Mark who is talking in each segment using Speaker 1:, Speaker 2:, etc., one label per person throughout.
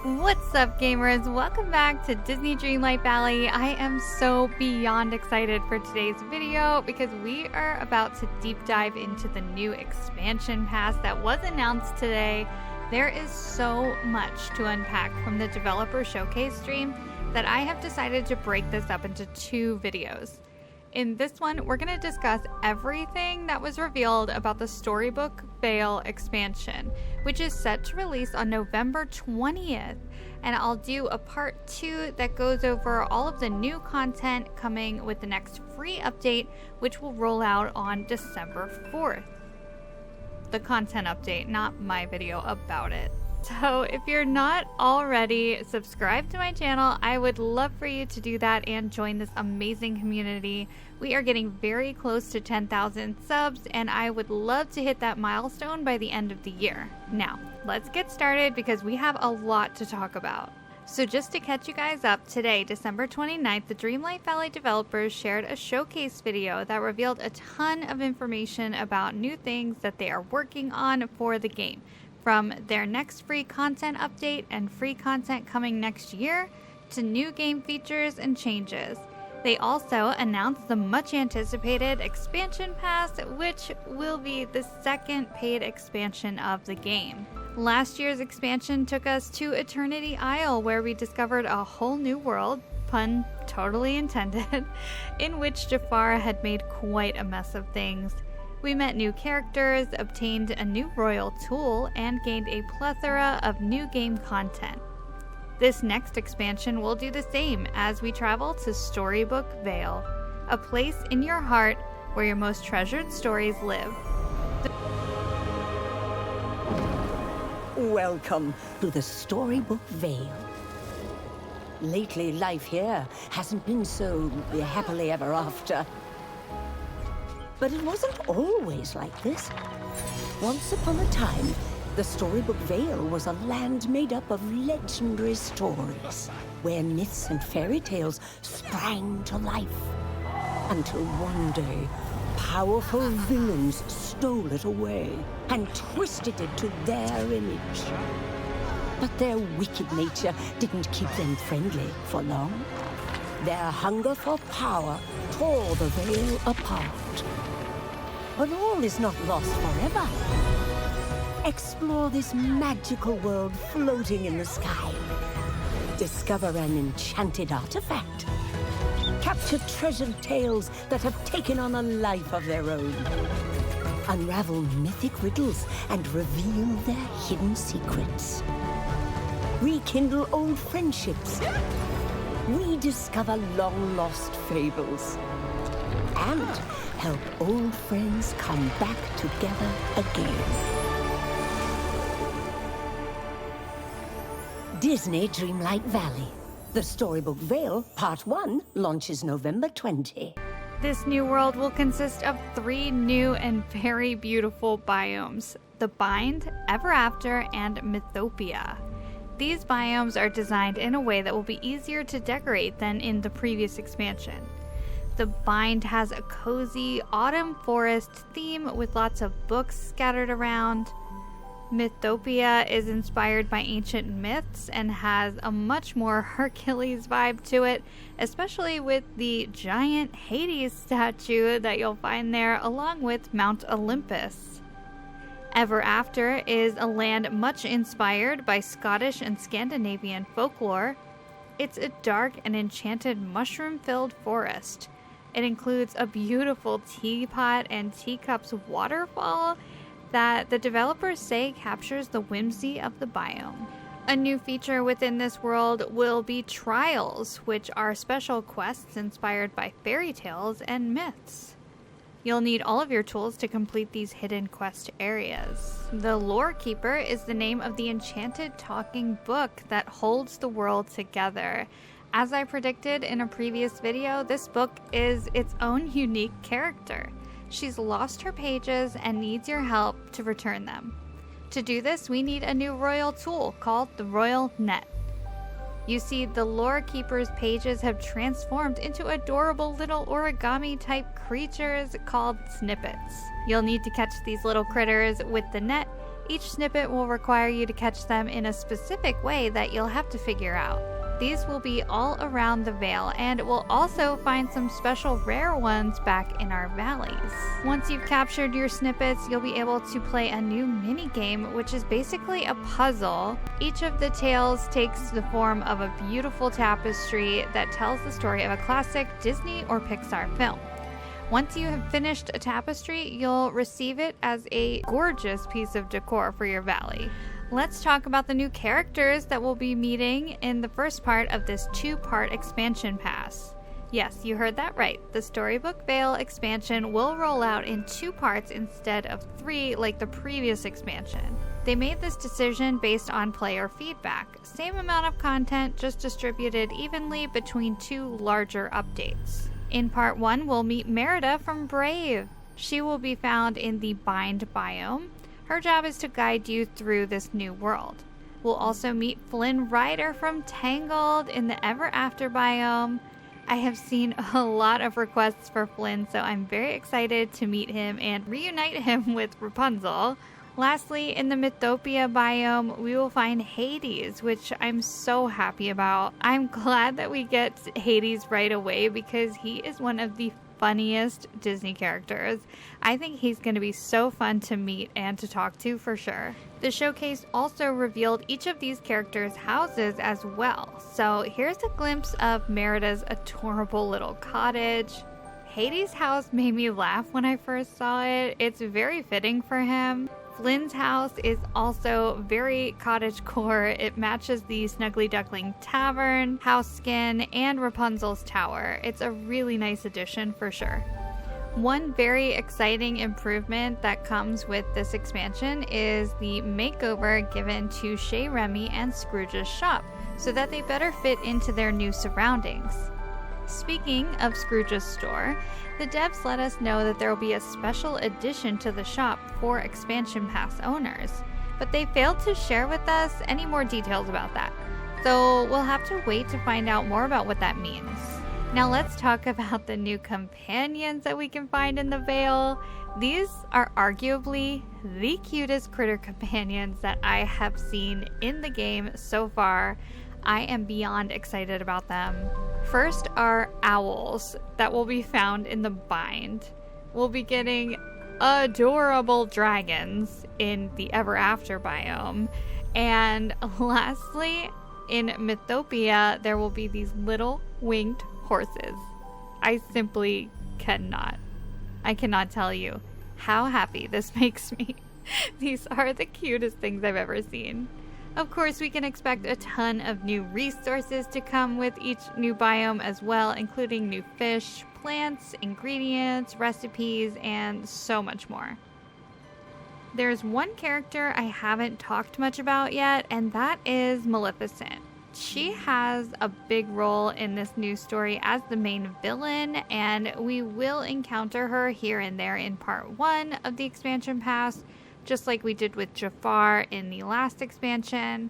Speaker 1: What's up, gamers? Welcome back to Disney Dreamlight Valley. I am so beyond excited for today's video because we are about to deep dive into the new expansion pass that was announced today. There is so much to unpack from the developer showcase stream that I have decided to break this up into two videos. In this one, we're going to discuss everything that was revealed about the Storybook Vale expansion, which is set to release on November 20th. And I'll do a part 2 that goes over all of the new content coming with the next free update, which will roll out on December 4th. The content update, not my video about it. So if you're not already subscribed to my channel, I would love for you to do that and join this amazing community. We are getting very close to 10,000 subs, and I would love to hit that milestone by the end of the year. Now, let's get started because we have a lot to talk about. So just to catch you guys up, today, December 29th, the Dreamlight Valley developers shared a showcase video that revealed a ton of information about new things that they are working on for the game. From their next free content update and free content coming next year, to new game features and changes. They also announced the much anticipated expansion pass, which will be the second paid expansion of the game. Last year's expansion took us to Eternity Isle, where we discovered a whole new world, pun totally intended, in which Jafar had made quite a mess of things. We met new characters, obtained a new royal tool, and gained a plethora of new game content. This next expansion will do the same as we travel to Storybook Vale, a place in your heart where your most treasured stories live.
Speaker 2: Welcome to the Storybook Vale. Lately, life here hasn't been so happily ever after. But it wasn't always like this. Once upon a time, the Storybook Vale was a land made up of legendary stories, where myths and fairy tales sprang to life. Until one day, powerful villains stole it away and twisted it to their image. But their wicked nature didn't keep them friendly for long. Their hunger for power tore the Vale apart. But all is not lost forever. Explore this magical world floating in the sky. Discover an enchanted artifact. Capture treasured tales that have taken on a life of their own. Unravel mythic riddles and reveal their hidden secrets. Rekindle old friendships. Rediscover long-lost fables. And help old friends come back together again. Disney Dreamlight Valley. The Storybook Vale Part 1 launches November 20.
Speaker 1: This new world will consist of 3 new and very beautiful biomes: the Bind, Ever After, and Mythopia. These biomes are designed in a way that will be easier to decorate than in the previous expansion. The Bind has a cozy autumn forest theme with lots of books scattered around. Mythopia is inspired by ancient myths and has a much more Hercules vibe to it, especially with the giant Hades statue that you'll find there, along with Mount Olympus. Ever After is a land much inspired by Scottish and Scandinavian folklore. It's a dark and enchanted mushroom-filled forest. It includes a beautiful teapot and teacups waterfall that the developers say captures the whimsy of the biome. A new feature within this world will be trials, which are special quests inspired by fairy tales and myths. You'll need all of your tools to complete these hidden quest areas. The Lore Keeper is the name of the enchanted talking book that holds the world together. As I predicted in a previous video, this book is its own unique character. She's lost her pages and needs your help to return them. To do this, we need a new royal tool called the Royal Net. You see, the Lore Keeper's pages have transformed into adorable little origami-type creatures called snippets. You'll need to catch these little critters with the net Each snippet will require you to catch them in a specific way that you'll have to figure out. These will be all around the Vale, and we'll also find some special rare ones back in our valleys. Once you've captured your snippets, you'll be able to play a new mini-game, which is basically a puzzle. Each of the tales takes the form of a beautiful tapestry that tells the story of a classic Disney or Pixar film. Once you have finished a tapestry, you'll receive it as a gorgeous piece of decor for your valley. Let's talk about the new characters that we'll be meeting in the first part of this 2-part expansion pass. Yes, you heard that right. The Storybook Vale expansion will roll out in 2 parts instead of 3 like the previous expansion. They made this decision based on player feedback. Same amount of content, just distributed evenly between 2 larger updates. In part 1, we'll meet Merida from Brave. She will be found in the Bind biome. Her job is to guide you through this new world. We'll also meet Flynn Rider from Tangled in the Ever After biome. I have seen a lot of requests for Flynn, so I'm very excited to meet him and reunite him with Rapunzel. Lastly, in the Mythopia biome, we will find Hades, which I'm so happy about. I'm glad that we get Hades right away because he is one of the funniest Disney characters. I think he's going to be so fun to meet and to talk to for sure. The showcase also revealed each of these characters' houses as well. So here's a glimpse of Merida's adorable little cottage. Hades' house made me laugh when I first saw it. It's very fitting for him. Flynn's house is also very cottagecore. It matches the Snuggly Duckling Tavern, house skin, and Rapunzel's tower. It's a really nice addition for sure. One very exciting improvement that comes with this expansion is the makeover given to Remi and Scrooge's shop so that they better fit into their new surroundings. Speaking of Scrooge's store, the devs let us know that there will be a special addition to the shop for expansion pass owners, but they failed to share with us any more details about that. So we'll have to wait to find out more about what that means. Now let's talk about the new companions that we can find in the Vale. These are arguably the cutest critter companions that I have seen in the game so far. I am beyond excited about them. First are owls that will be found in the Bind. We'll be getting adorable dragons in the Ever After biome. And lastly, in Mythopia, there will be these little winged horses. I simply cannot. I cannot tell you how happy this makes me. These are the cutest things I've ever seen. Of course, we can expect a ton of new resources to come with each new biome as well, including new fish, plants, ingredients, recipes, and so much more. There's one character I haven't talked much about yet, and that is Maleficent. She has a big role in this new story as the main villain, and we will encounter her here and there in part 1 of the expansion pass, just like we did with Jafar in the last expansion,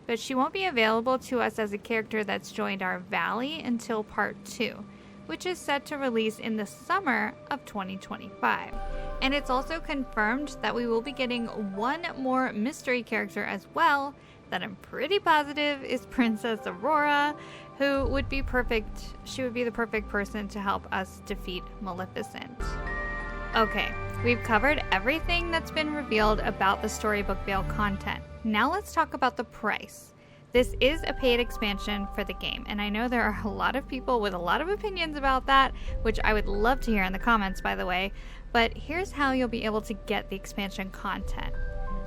Speaker 1: but she won't be available to us as a character that's joined our valley until part 2, which is set to release in the summer of 2025. And it's also confirmed that we will be getting one more mystery character as well that I'm pretty positive is Princess Aurora, who would be perfect. She would be the perfect person to help us defeat Maleficent. Okay, we've covered everything that's been revealed about the Storybook Vale content. Now let's talk about the price. This is a paid expansion for the game, and I know there are a lot of people with a lot of opinions about that, which I would love to hear in the comments, by the way, but here's how you'll be able to get the expansion content.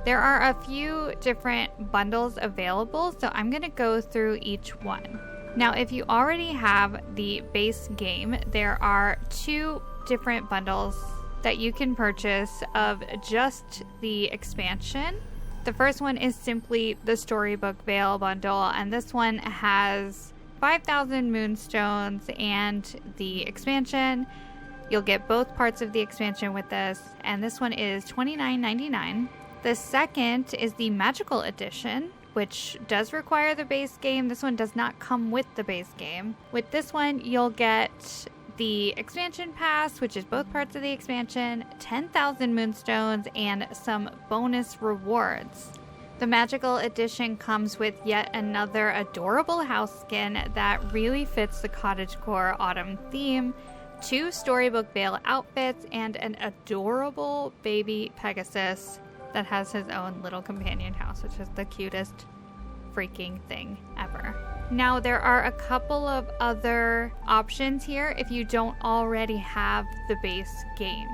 Speaker 1: There are a few different bundles available, so I'm going to go through each one. Now, if you already have the base game, there are 2 different bundles that you can purchase of just the expansion. The first one is simply the Storybook Vale bundle, and this one has 5,000 moonstones and the expansion. You'll get both parts of the expansion with this, and this one is $29.99. The second is the Magical Edition, which does require the base game. This one does not come with the base game. With this one, you'll get the expansion pass, which is both parts of the expansion, 10,000 moonstones, and some bonus rewards. The magical edition comes with yet another adorable house skin that really fits the cottagecore autumn theme, 2 Storybook Vale outfits, and an adorable baby Pegasus that has his own little companion house, which is the cutest freaking thing ever. Now, there are a couple of other options here if you don't already have the base game.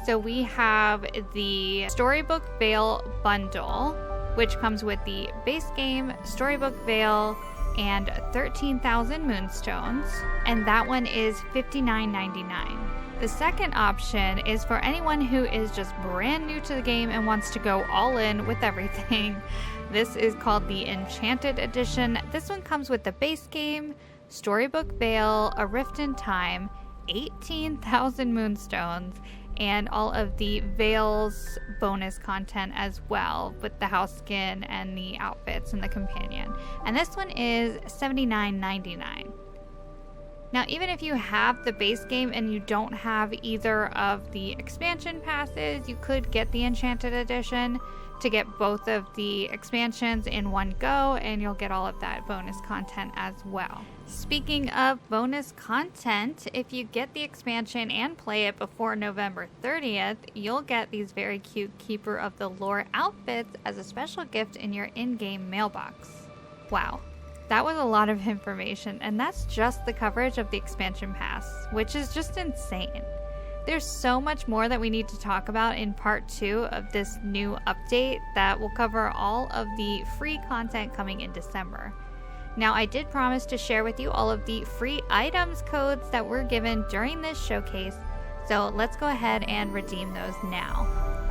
Speaker 1: So we have the Storybook Vale bundle, which comes with the base game, Storybook Vale, and 13,000 moonstones, and that one is $59.99. The second option is for anyone who is just brand new to the game and wants to go all in with everything. This is called the Enchanted Edition. This one comes with the base game, Storybook Vale, A Rift in Time, 18,000 moonstones, and all of the Vale's bonus content as well, with the house skin and the outfits and the companion. And this one is $79.99. Now, even if you have the base game and you don't have either of the expansion passes, you could get the Enchanted Edition to get both of the expansions in one go, and you'll get all of that bonus content as well. Speaking of bonus content, if you get the expansion and play it before November 30th, you'll get these very cute Keeper of the Lore outfits as a special gift in your in-game mailbox. Wow. That was a lot of information, and that's just the coverage of the expansion pass, which is just insane. There's so much more that we need to talk about in part 2 of this new update that will cover all of the free content coming in December. Now, I did promise to share with you all of the free items codes that were given during this showcase, so let's go ahead and redeem those now.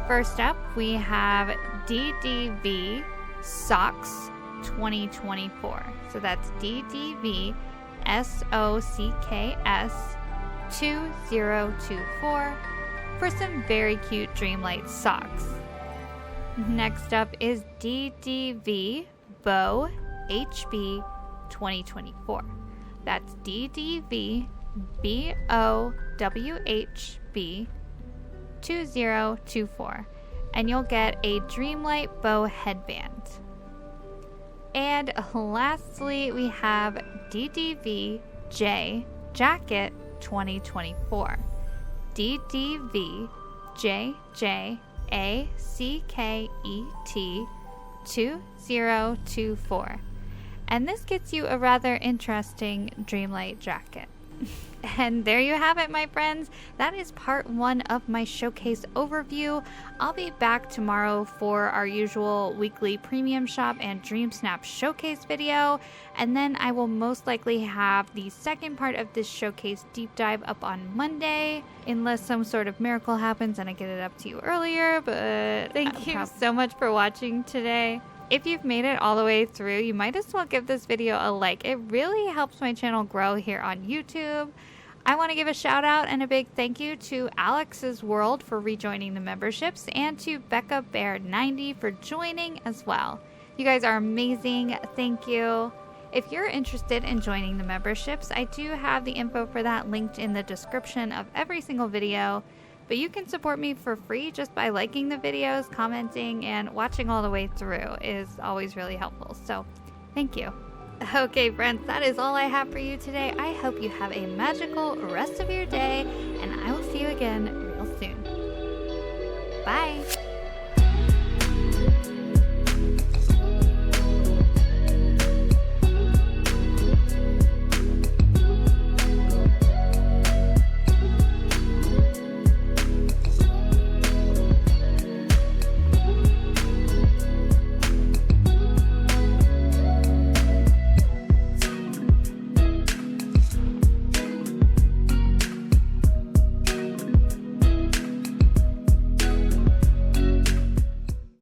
Speaker 1: First up, we have DDV Socks 2024. So that's DDV SOCKS 2024 for some very cute Dreamlight socks. Next up is DDV Bow HB 2024. That's DDV BOWHB 2024, and you'll get a Dreamlight bow headband. And lastly, we have DDV J Jacket 2024. DDV JJACKET 2024. And this gets you a rather interesting Dreamlight jacket. And there you have it, my friends. That is part 1 of my showcase overview. I'll be back tomorrow for our usual weekly premium shop and Dream Snap showcase video. And then I will most likely have the second part of this showcase deep dive up on Monday, unless some sort of miracle happens and I get it up to you earlier. But thank you so much for watching today. If you've made it all the way through, you might as well give this video a like. It really helps my channel grow here on YouTube. I want to give a shout out and a big thank you to Alex's World for rejoining the memberships, and to Becca Bear 90 for joining as well. You guys are amazing. Thank you. If you're interested in joining the memberships, I do have the info for that linked in the description of every single video. But you can support me for free just by liking the videos, commenting, and watching all the way through is always really helpful. So thank you. Okay, friends, that is all I have for you today. I hope you have a magical rest of your day, and I will see you again real soon. Bye.